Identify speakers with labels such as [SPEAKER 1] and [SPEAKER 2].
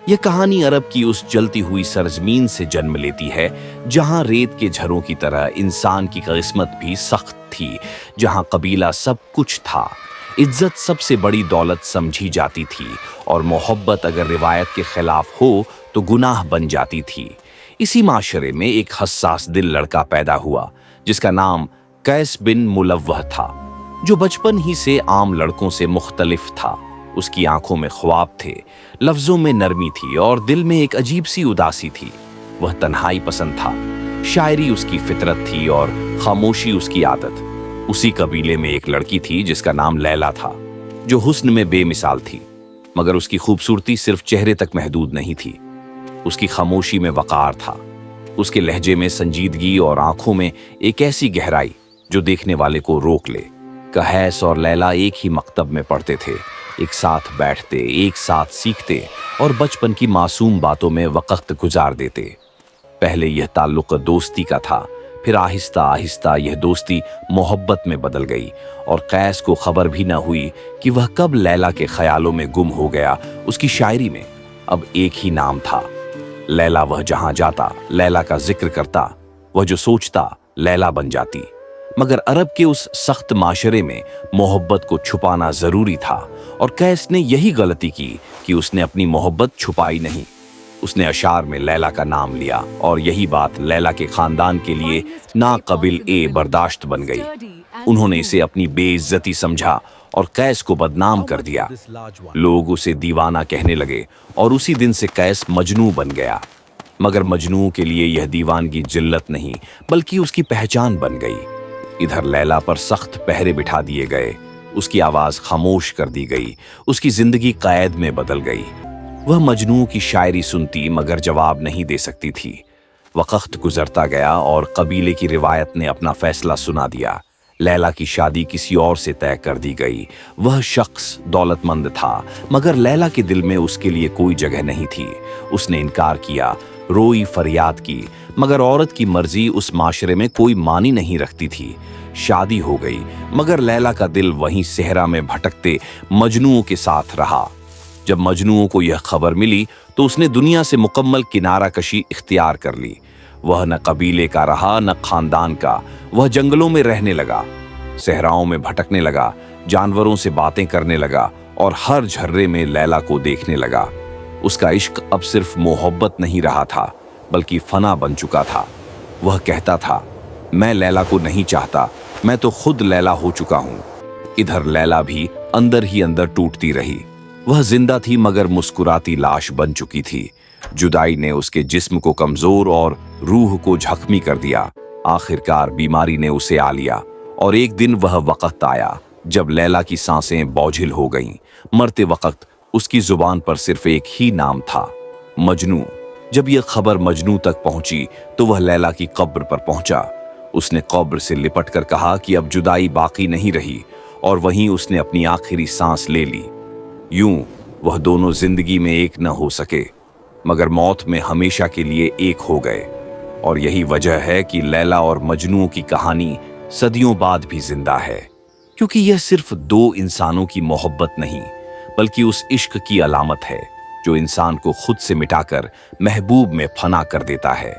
[SPEAKER 1] یہ کہانی عرب کی اس جلتی ہوئی سرزمین سے جنم لیتی ہے جہاں ریت کے جھروں کی طرح انسان کی قسمت بھی سخت تھی، جہاں قبیلہ سب کچھ تھا، عزت سب سے بڑی دولت سمجھی جاتی تھی، اور محبت اگر روایت کے خلاف ہو تو گناہ بن جاتی تھی۔ اسی معاشرے میں ایک حساس دل لڑکا پیدا ہوا جس کا نام قیس بن ملوح تھا، جو بچپن ہی سے عام لڑکوں سے مختلف تھا۔ اس کی آنکھوں میں خواب تھے، لفظوں میں نرمی تھی اور دل میں ایک عجیب سی اداسی تھی۔ وہ تنہائی پسند تھا، شاعری اس کی فطرت تھی اور خاموشی اس کی عادت۔ اسی قبیلے میں ایک لڑکی تھی جس کا نام لیلا تھا، جو حسن میں بے مثال تھی، مگر اس کی خوبصورتی صرف چہرے تک محدود نہیں تھی۔ اس کی خاموشی میں وقار تھا، اس کے لہجے میں سنجیدگی اور آنکھوں میں ایک ایسی گہرائی جو دیکھنے والے کو روک لے۔ قیس اور لیلا ایک ہی مکتب میں پڑھتے تھے، ایک ساتھ بیٹھتے، ایک ساتھ سیکھتے اور بچپن کی معصوم باتوں میں وقت گزار دیتے۔ پہلے یہ تعلق دوستی کا تھا، پھر آہستہ آہستہ یہ دوستی محبت میں بدل گئی، اور قیس کو خبر بھی نہ ہوئی کہ وہ کب لیلا کے خیالوں میں گم ہو گیا۔ اس کی شاعری میں اب ایک ہی نام تھا، لیلا۔ وہ جہاں جاتا لیلا کا ذکر کرتا، وہ جو سوچتا لیلا بن جاتی۔ مگر عرب کے اس سخت معاشرے میں محبت کو چھپانا ضروری تھا، اور قیس نے یہی غلطی کی کہ اس نے اپنی محبت چھپائی نہیں۔ اس نے اشعار میں لیلا کا نام لیا، اور یہی بات لیلا کے خاندان کے لیے ناقابل برداشت بن گئی۔ انہوں نے اسے اپنی بے عزتی سمجھا اور قیس کو بدنام کر دیا۔ لوگ اسے دیوانہ کہنے لگے، اور اسی دن سے قیس مجنوں بن گیا۔ مگر مجنوں کے لیے یہ دیوانگی ذلت نہیں بلکہ اس کی پہچان بن گئی۔ ادھر لیلا پر سخت پہرے بٹھا دیے گئے، اس کی آواز خاموش کر دی گئی، اس کی زندگی قید میں بدل گئی۔ وہ مجنوں کی شاعری سنتی مگر جواب نہیں دے سکتی تھی۔ وقت گزرتا گیا اور قبیلے کی روایت نے اپنا فیصلہ سنا دیا۔ لیلا کی شادی کسی اور سے طے کر دی گئی۔ وہ شخص دولت مند تھا، مگر لیلا کے دل میں اس کے لیے کوئی جگہ نہیں تھی۔ اس نے انکار کیا، روئی فریاد کی، مگر عورت کی مرضی اس معاشرے میں کوئی معنی نہیں رکھتی تھی۔ شادی ہو گئی، مگر لیلا کا دل وہیں صحرا میں بھٹکتے مجنوں کے ساتھ رہا۔ جب مجنوں کو یہ خبر ملی تو اس نے دنیا سے مکمل کنارہ کشی اختیار کر لی۔ وہ نہ قبیلے کا رہا نہ خاندان کا۔ وہ جنگلوں میں رہنے لگا، صحراؤں میں بھٹکنے لگا، جانوروں سے باتیں کرنے لگا، اور ہر جھرے میں لیلا کو دیکھنے لگا۔ اس کا عشق اب صرف محبت نہیں رہا تھا بلکہ فنا بن چکا تھا۔ وہ کہتا تھا، میں لیلا کو نہیں چاہتا، میں تو خود لیلا ہو چکا ہوں۔ ادھر لیلا بھی اندر ہی اندر ٹوٹتی رہی۔ وہ زندہ تھی مگر مسکراتی لاش بن چکی تھی۔ جدائی نے اس کے جسم کو کمزور اور روح کو زخمی کر دیا۔ آخرکار بیماری نے اسے آ لیا، اور ایک دن وہ وقت آیا جب لیلا کی سانسیں بوجھل ہو گئیں۔ مرتے وقت اس کی زبان پر صرف ایک ہی نام تھا، مجنوں۔ جب یہ خبر مجنوں تک پہنچی تو وہ لیلا کی قبر پر پہنچا۔ اس نے قبر سے لپٹ کر کہا کہ اب جدائی باقی نہیں رہی، اور وہیں اس نے اپنی آخری سانس لے لی۔ یوں وہ دونوں زندگی میں ایک نہ ہو سکے، مگر موت میں ہمیشہ کے لیے ایک ہو گئے۔ اور یہی وجہ ہے کہ لیلا اور مجنوں کی کہانی صدیوں بعد بھی زندہ ہے، کیونکہ یہ صرف دو انسانوں کی محبت نہیں بلکہ اس عشق کی علامت ہے جو انسان کو خود سے مٹا کر محبوب میں فنا کر دیتا ہے۔